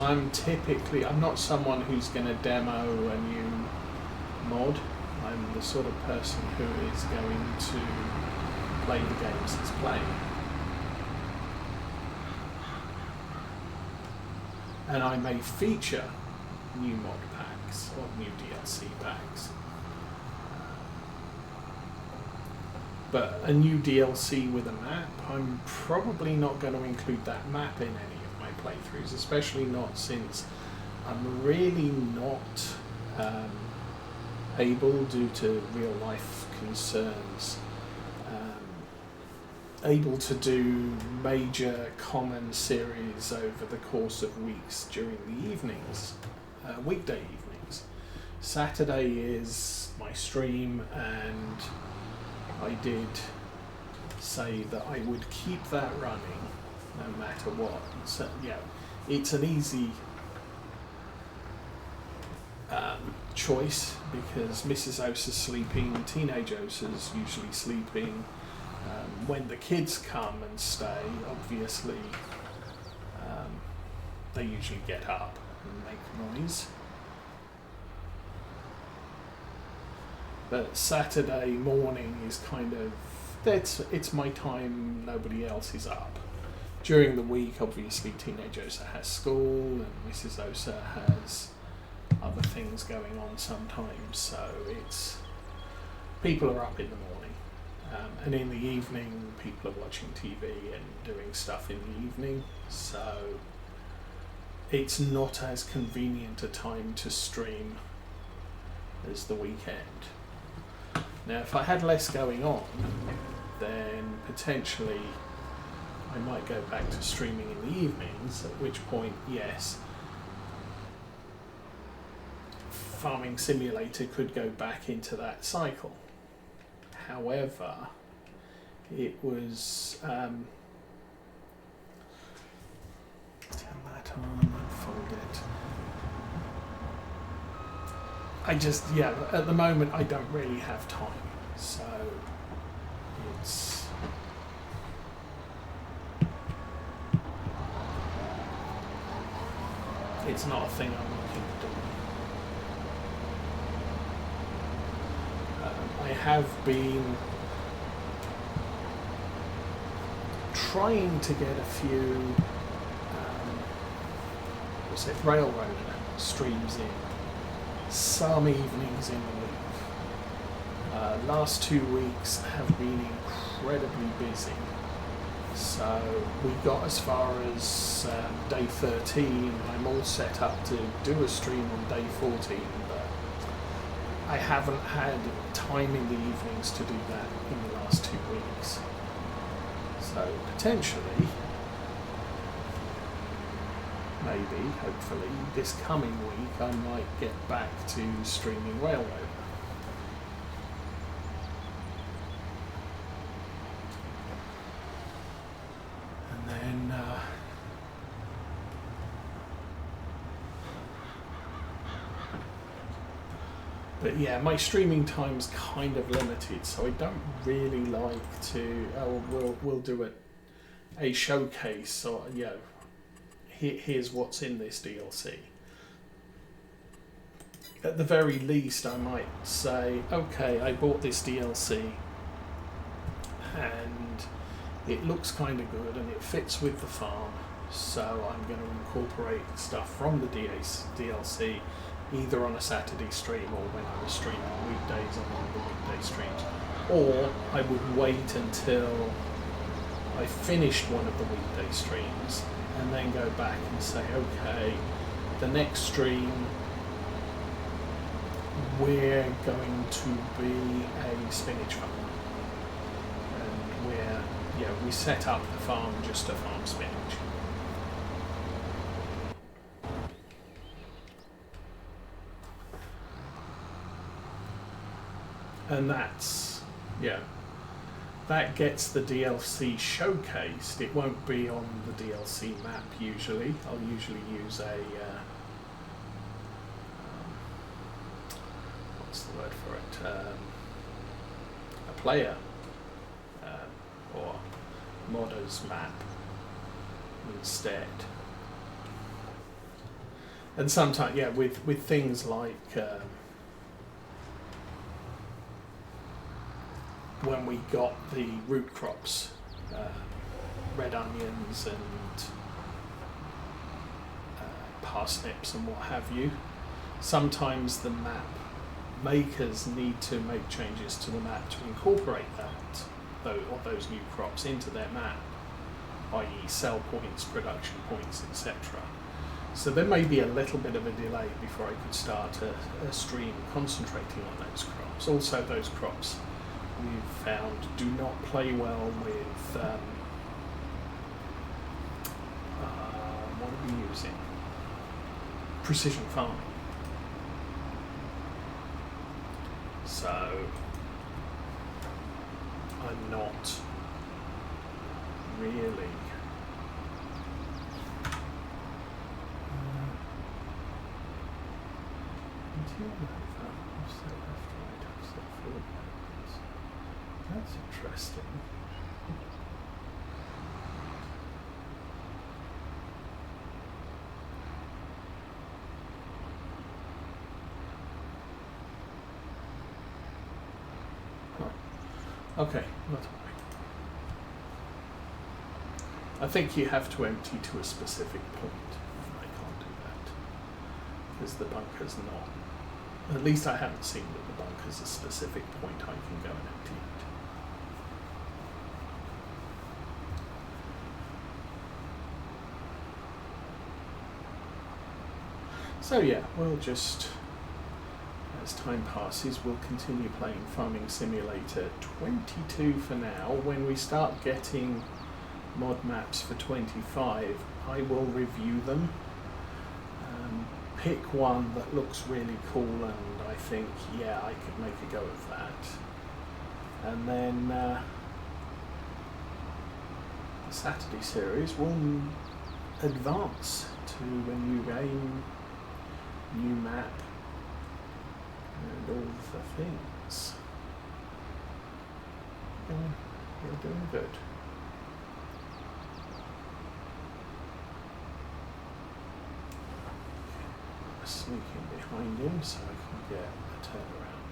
I'm not someone who's going to demo a new mod. I'm the sort of person who is going to play the games it's playing. And I may feature new mod packs or new DLC packs. But a new DLC with a map, I'm probably not going to include that map in any of my playthroughs, especially not since I'm really not able, due to real life concerns, able to do major common series over the course of weeks during the evenings, weekday evenings. Saturday is my stream, and I did say that I would keep that running no matter what. So yeah, it's an easy choice because Mrs. Osa's sleeping, Teenage Osa's usually sleeping. When the kids come and stay, obviously they usually get up and make noise. But Saturday morning is kind of, it's my time, nobody else is up. During the week, obviously, Teenage Osa has school and Mrs. Osa has other things going on sometimes, so it's, people are up in the morning. And in the evening, people are watching TV and doing stuff in the evening, so it's not as convenient a time to stream as the weekend. Now, if I had less going on, then potentially I might go back to streaming in the evenings, at which point, yes, Farming Simulator could go back into that cycle. However, it was turn that on, unfold it. I just, yeah, at the moment I don't really have time, so it's not a thing I'm looking to do. I have been trying to get a few railroad streams in some evenings in the week. Last 2 weeks have been incredibly busy, so we got as far as day 13. I'm all set up to do a stream on day 14, but I haven't had time in the evenings to do that in the last 2 weeks. So potentially, maybe, hopefully, this coming week I might get back to streaming Railroad. And then but yeah, my streaming time's kind of limited, so I don't really like to. Oh, we'll do a showcase, or here's what's in this DLC. At the very least, I might say, okay, I bought this DLC, and it looks kind of good, and it fits with the farm, so I'm going to incorporate stuff from the DLC. Either on a Saturday stream or when I was streaming weekdays on one of the weekday streams. Or I would wait until I finished one of the weekday streams and then go back and say, okay, the next stream we're going to be a spinach farm. And we set up the farm just to farm spinach. And that's, that gets the DLC showcased. It won't be on the DLC map usually. I'll usually use a, what's the word for it? A player or modder's map instead. And sometimes, yeah, with things like when we got the root crops, red onions and parsnips and what have you, sometimes the map makers need to make changes to the map to incorporate those new crops into their map, i.e. sell points, production points, etc. So there may be a little bit of a delay before I could start a stream concentrating on those crops. Also, those crops we've found do not play well with what are we using? Precision farming. So I'm not really that's interesting. Okay, not to worry. I think you have to empty to a specific point. I can't do that because the bunker's not. At least I haven't seen that the bunker's a specific point I can go and empty it. So yeah, we'll just, as time passes, we'll continue playing Farming Simulator 22 for now. When we start getting mod maps for 25, I will review them. Pick one that looks really cool and I think, yeah, I could make a go of that. And then the Saturday series will advance to a new game, new map, and all the things. You're doing good. Sneak in behind him so I can get a turnaround.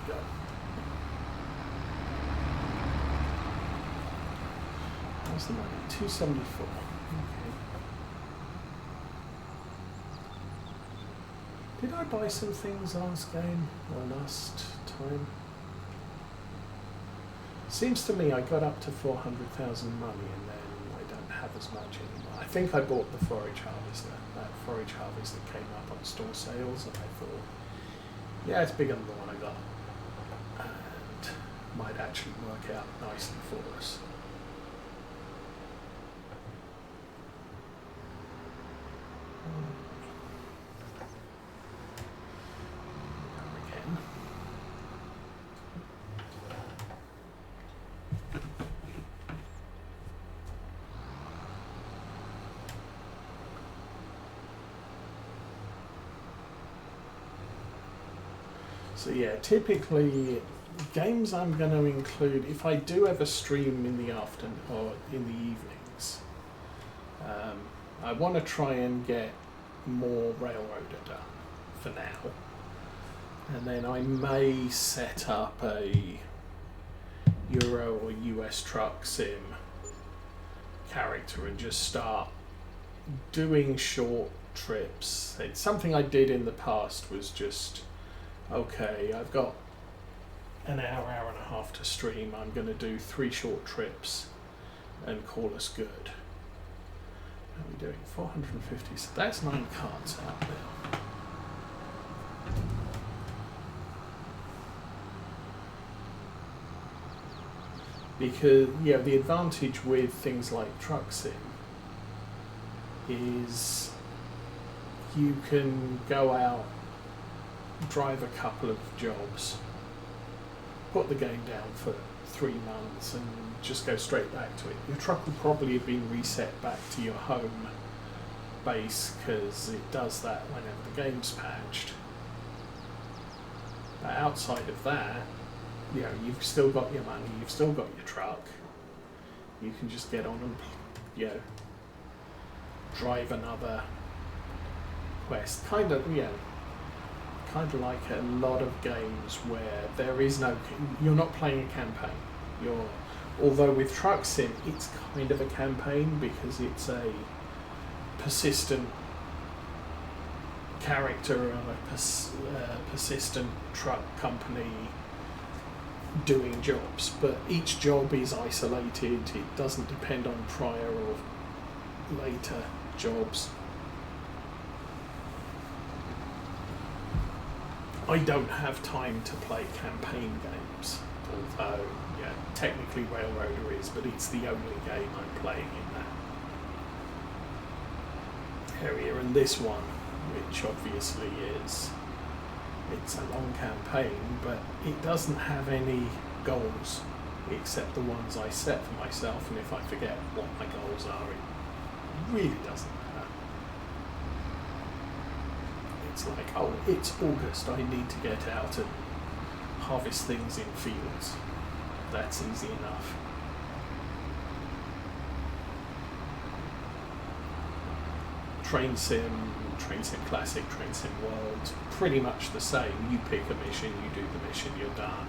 Go. How's the money? 274. Okay. Did I buy some things last game or last time? Seems to me I got up to 400,000 money and then I don't have as much anymore. I think I bought the forage harvester, that forage harvester came up on store sales and I thought, yeah, it's bigger than the one I got and might actually work out nicely for us. Again. So yeah, typically games I'm going to include, if I do ever stream in the afternoon or in the evenings, I want to try and get more Railroader done for now. And then I may set up a Euro or US Truck Sim character and just start doing short trips. It's something I did in the past was just, okay, I've got an hour, hour and a half to stream. I'm going to do 3 short trips and call us good. How are we doing? 450. So that's 9 cards out there. Because, yeah, the advantage with things like Truck Sim is you can go out, drive a couple of jobs, put the game down for 3 months and just go straight back to it. Your truck will probably have been reset back to your home base because it does that whenever the game's patched. But outside of that, you know, you've still got your money, you've still got your truck. You can just get on and, you know, drive another quest. Kind of like a lot of games where there is no, you're not playing a campaign. Although with Truck Sim, it's kind of a campaign because it's a persistent character of a persistent truck company doing jobs, but each job is isolated. It doesn't depend on prior or later jobs. I don't have time to play campaign games, although technically Railroader is, but it's the only game I'm playing in that area. And this one, which obviously it's a long campaign, but it doesn't have any goals except the ones I set for myself, and if I forget what my goals are, it really doesn't matter. It's like, oh, it's August, I need to get out and harvest things in fields. That's easy enough. Train Sim Classic, Train Sim World, pretty much the same. You pick a mission, you do the mission, you're done.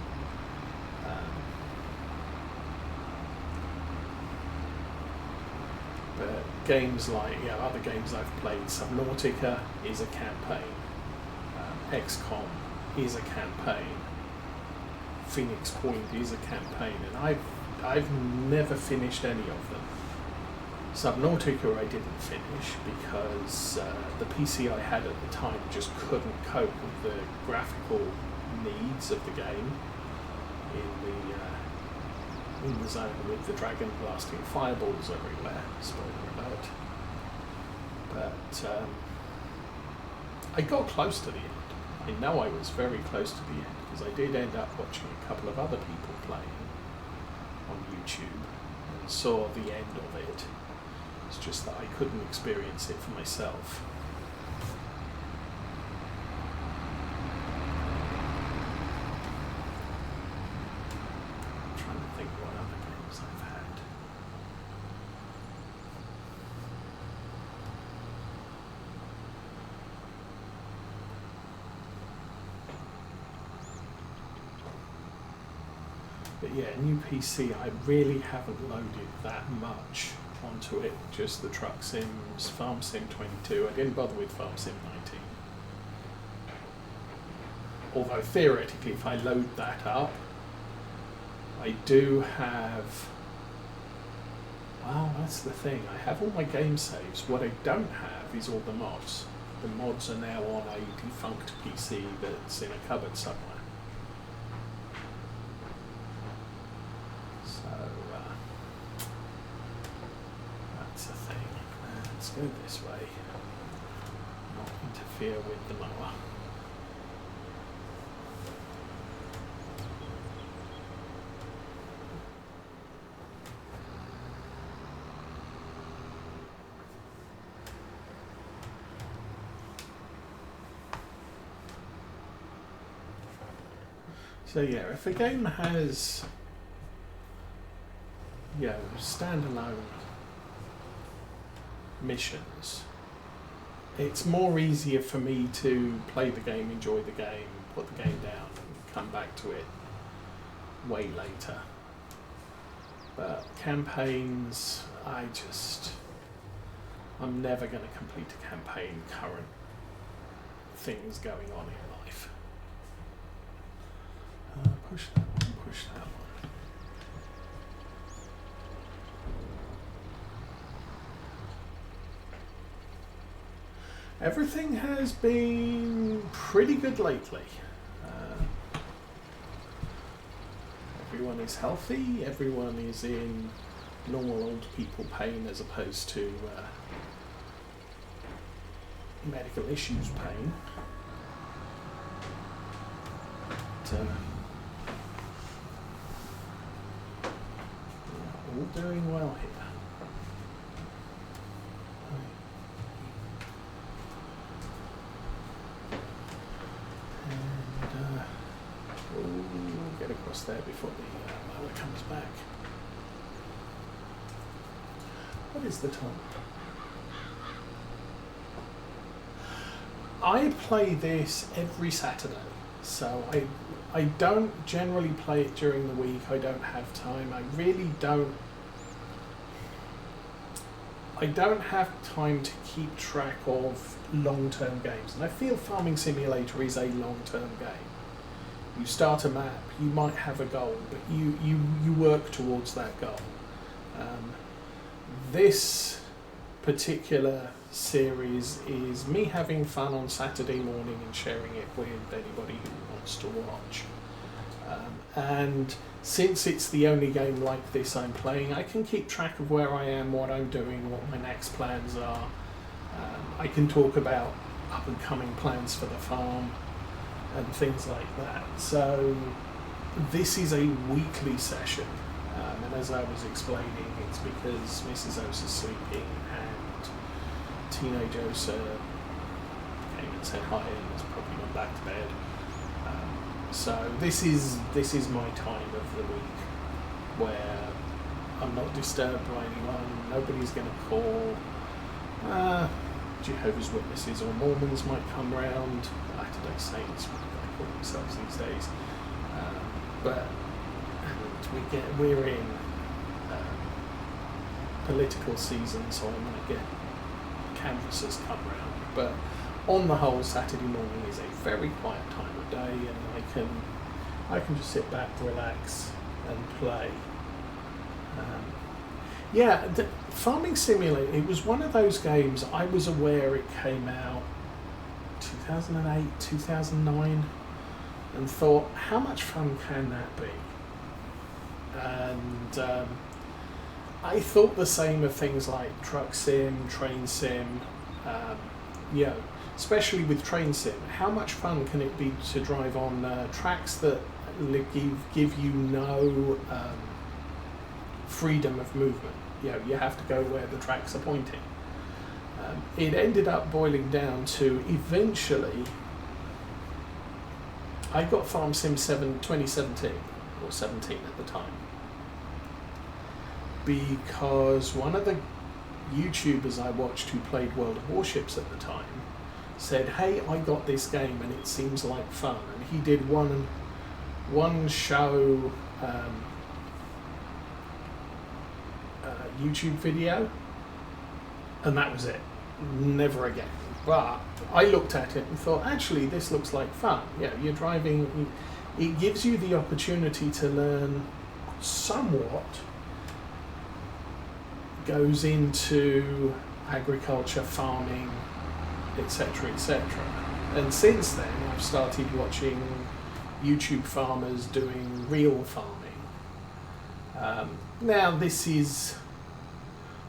But games like, other games I've played, Subnautica is a campaign, XCOM is a campaign, Phoenix Point is a campaign, and I've never finished any of them. Subnautica I didn't finish because the PC I had at the time just couldn't cope with the graphical needs of the game in the zone with the dragon blasting fireballs everywhere, spoiler alert. But I got close to the end. I know I was very close to the end because I did end up watching a couple of other people playing on YouTube and saw the end of it. It's just that I couldn't experience it for myself. I'm trying to think what other games I've had. But yeah, new PC, I really haven't loaded that much onto it, just the Truck Sims, Farm Sim 22. I didn't bother with Farm Sim 19. Although theoretically, if I load that up, I do have, well, that's the thing, I have all my game saves. What I don't have is all the mods. The mods are now on a defunct PC that's in a cupboard somewhere. Go this way, not interfere with the mower. So yeah, if a game has, standalone missions, it's more easier for me to play the game, enjoy the game, put the game down and come back to it way later. But campaigns, I'm never going to complete a campaign, current things going on in life. Push that one, push that one. Everything has been pretty good lately. Everyone is healthy, everyone is in normal old people pain as opposed to medical issues pain. But, all doing well here. Get across there before the mower comes back. What is the time? I play this every Saturday, so I don't generally play it during the week. I don't have time. I really don't. I don't have time to keep track of long-term games, and I feel Farming Simulator is a long-term game. You start a map, you might have a goal, but you work towards that goal. This particular series is me having fun on Saturday morning and sharing it with anybody who wants to watch. And since it's the only game like this I'm playing, I can keep track of where I am, what I'm doing, what my next plans are. I can talk about up and coming plans for the farm and things like that. So this is a weekly session, and as I was explaining, it's because Mrs. Osa's sleeping and teenage Osa came and said hi and has probably gone back to bed. So this is my time of the week where I'm not disturbed by anyone. Nobody's going to call. Jehovah's Witnesses or Mormons might come round. Latter-day Saints, what do they call themselves these days? But we're in political season, so I might get canvassers come round. But on the whole, Saturday morning is a very quiet time of day, and I can just sit back, relax, and play. Farming Simulator, it was one of those games, I was aware it came out 2008, 2009, and thought, how much fun can that be? And I thought the same of things like Truck Sim, Train Sim, especially with Train Sim. How much fun can it be to drive on tracks that give you no freedom of movement? You have to go where the tracks are pointing. It ended up boiling down to, eventually, I got Farm Sim 2017, or 17 at the time, because one of the YouTubers I watched who played World of Warships at the time said, hey, I got this game and it seems like fun. And he did one show YouTube video, and that was it. Never again. But I looked at it and thought, actually, this looks like fun. You're driving. It gives you the opportunity to learn somewhat. Goes into agriculture, farming, etc., etc. And since then, I've started watching YouTube farmers doing real farming. Now, this is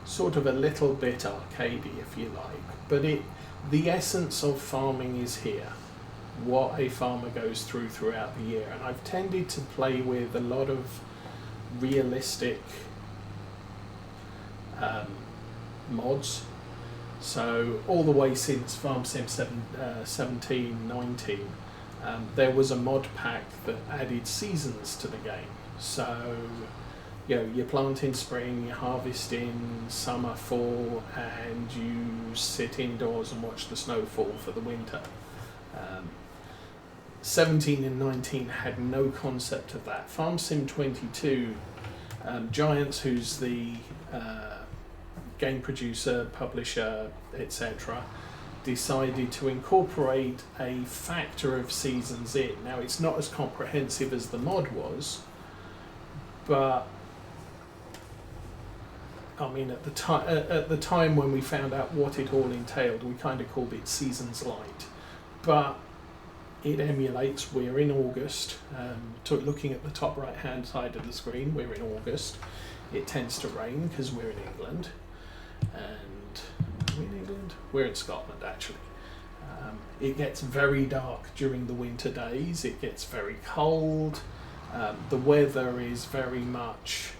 sort of a little bit arcadey, if you like, but the essence of farming is here, what a farmer goes throughout the year. And I've tended to play with a lot of realistic mods. So all the way since Farm Sim 17, 19, there was a mod pack that added seasons to the game. So you plant in spring, you harvest in summer, fall, and you sit indoors and watch the snow fall for the winter. 17 and 19 had no concept of that. Farm Sim 22, Giants, who's the game producer, publisher, etc., decided to incorporate a factor of seasons in. Now, it's not as comprehensive as the mod was, but I mean, at the time when we found out what it all entailed, we kind of called it Seasons Light. But it emulates, we're in August, looking at the top right hand side of the screen, we're in August. It tends to rain because we're in England. And are we in England? We're in Scotland, actually. It gets very dark during the winter days, it gets very cold. The weather is very much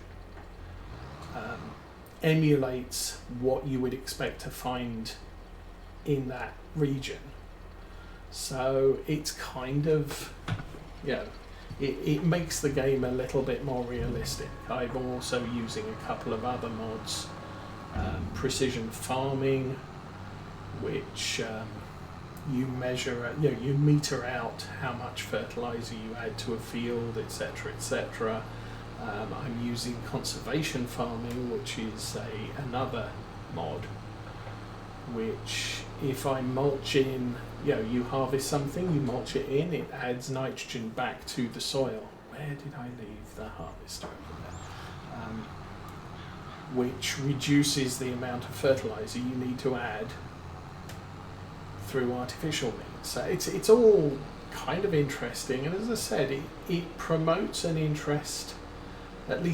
emulates what you would expect to find in that region. So it's kind of, it makes the game a little bit more realistic. I'm also using a couple of other mods, precision farming, which you measure, you meter out how much fertilizer you add to a field, etc., etc. I'm using conservation farming, which is another mod, which if I mulch in, you harvest something, you mulch it in, it adds nitrogen back to the soil. Where did I leave the harvester over there? Which reduces the amount of fertilizer you need to add through artificial means. So it's all kind of interesting, and as I said, it promotes an interest, at least